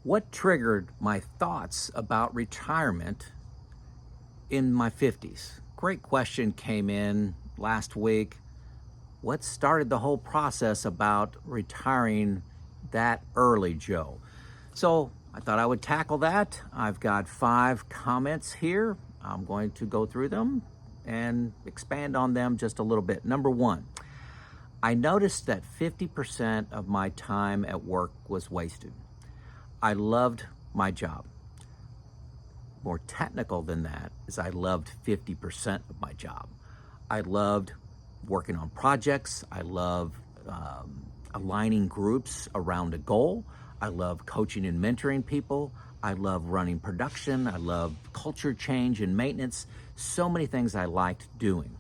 What triggered my thoughts about retirement in my 50s? Great question came in last week. What started the whole process about retiring that early, Joe? So I thought I would tackle that. I've got 5 comments here. I'm going to go through them and expand on them just a little bit. Number 1, I noticed that 50% of my time at work was wasted. I loved my job. More technical than that is I loved 50% of my job. I loved working on projects. I love aligning groups around a goal. I love coaching and mentoring people. I love running production. I love culture change and maintenance. So many things I liked doing.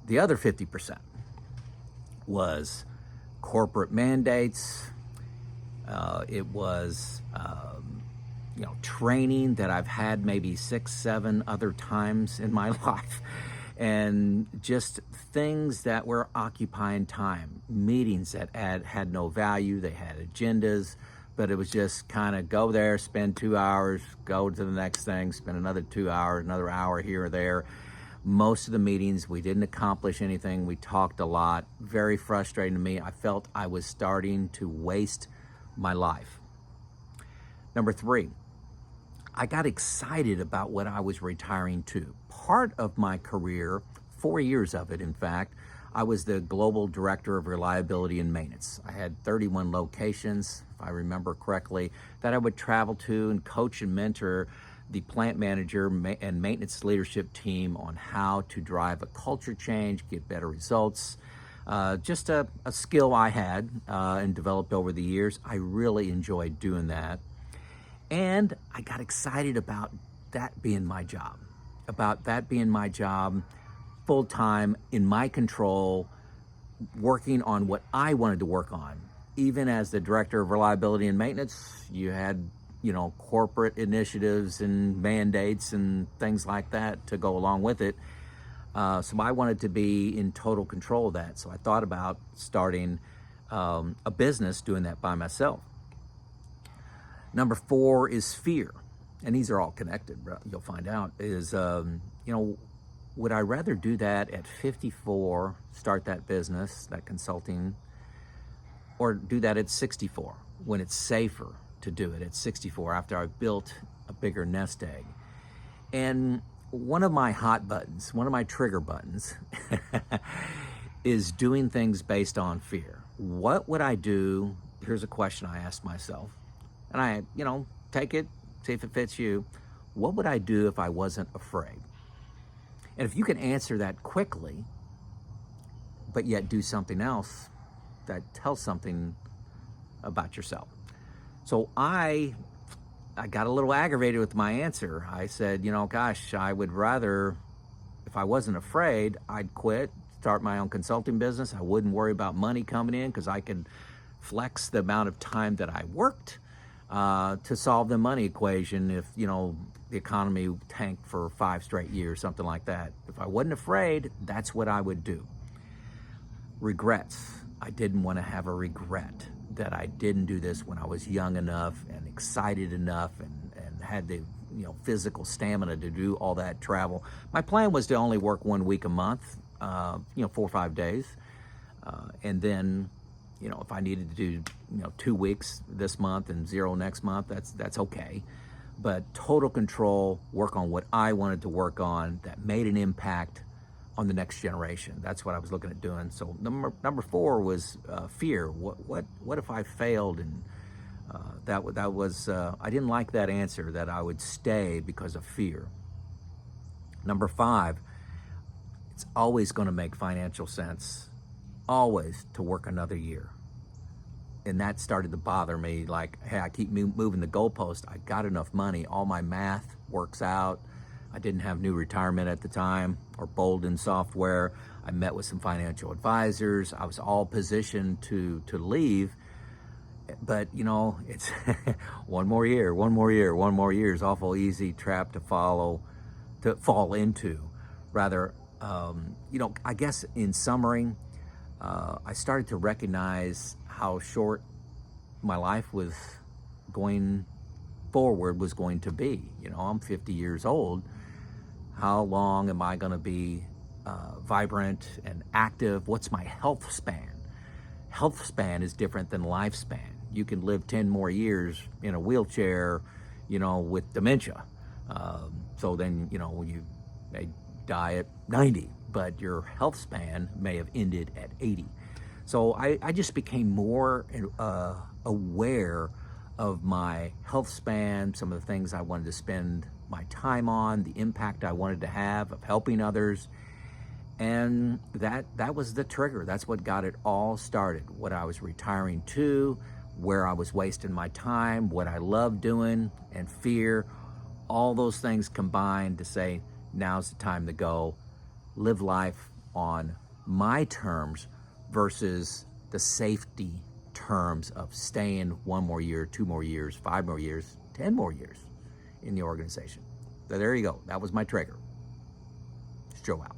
The other 50% was corporate mandates. It was training that I've had maybe 6, 7 other times in my life, and just things that were occupying time, meetings that had no value. They had agendas, but it was just kind of go there, spend 2 hours, go to the next thing, spend another 2 hours, another hour here or there. Most of the meetings, we didn't accomplish anything. We talked a lot. Very frustrating to me. I felt I was starting to waste my life. Number 3, I got excited about what I was retiring to. Part of my career, 4 years of it, in fact, I was the global director of reliability and maintenance. I had 31 locations, if I remember correctly, that I would travel to and coach and mentor the plant manager and maintenance leadership team on how to drive a culture change, get better results. Just a skill I had and developed over the years. I really enjoyed doing that. And I got excited about that being my job, full time, in my control, working on what I wanted to work on. Even as the director of reliability and maintenance, you had corporate initiatives and mandates and things like that to go along with it. So I wanted to be in total control of that. So I thought about starting a business doing that by myself. Number 4 is fear. And these are all connected, you'll find out, is, would I rather do that at 54, start that business, that consulting, or do that at 64 when it's safer to do it at 64 after I've built a bigger nest egg? And one of my hot buttons, one of my trigger buttons is doing things based on fear. What would I do? Here's a question I asked myself, and I, take it, see if it fits you. What would I do if I wasn't afraid? And if you can answer that quickly, but yet do something else that tells something about yourself. So I got a little aggravated with my answer. I said, gosh, I would rather, if I wasn't afraid, I'd quit, start my own consulting business. I wouldn't worry about money coming in because I could flex the amount of time that I worked to solve the money equation if, the economy tanked for 5 straight years, something like that. If I wasn't afraid, that's what I would do. Regrets. I didn't want to have a regret that I didn't do this when I was young enough and excited enough and had the physical stamina to do all that travel. My plan was to only work 1 week a month, 4 or 5 days. And then, if I needed to do, 2 weeks this month and 0 next month, that's okay. But total control, work on what I wanted to work on that made an impact on the next generation. That's what I was looking at doing. So number 4 was fear. What if I failed? And that was I didn't like that answer, that I would stay because of fear. Number 5, it's always going to make financial sense, always, to work another year. And that started to bother me. Like, hey, I keep moving the goalpost. I got enough money. All my math works out. I didn't have New Retirement at the time or BOLDIN software. I met with some financial advisors. I was all positioned to leave. But, it's one more year is awful easy trap to fall into. Rather, I guess in summary, I started to recognize how short my life was going forward was going to be. You know, I'm 50 years old. How long am I going to be vibrant and active? What's my health span? Health span is different than lifespan. You can live 10 more years in a wheelchair, you know, with dementia. So then, you know, you may die at 90, but your health span may have ended at 80. So I just became more aware of my health span, some of the things I wanted to spend my time on, the impact I wanted to have of helping others. And that was the trigger. That's what got it all started. What I was retiring to, where I was wasting my time, what I loved doing, and fear. All those things combined to say, now's the time to go. Live life on my terms versus the safety terms of staying 1 more year, 2 more years, 5 more years, 10 more years in the organization. So there you go. That was my trigger. Joe out.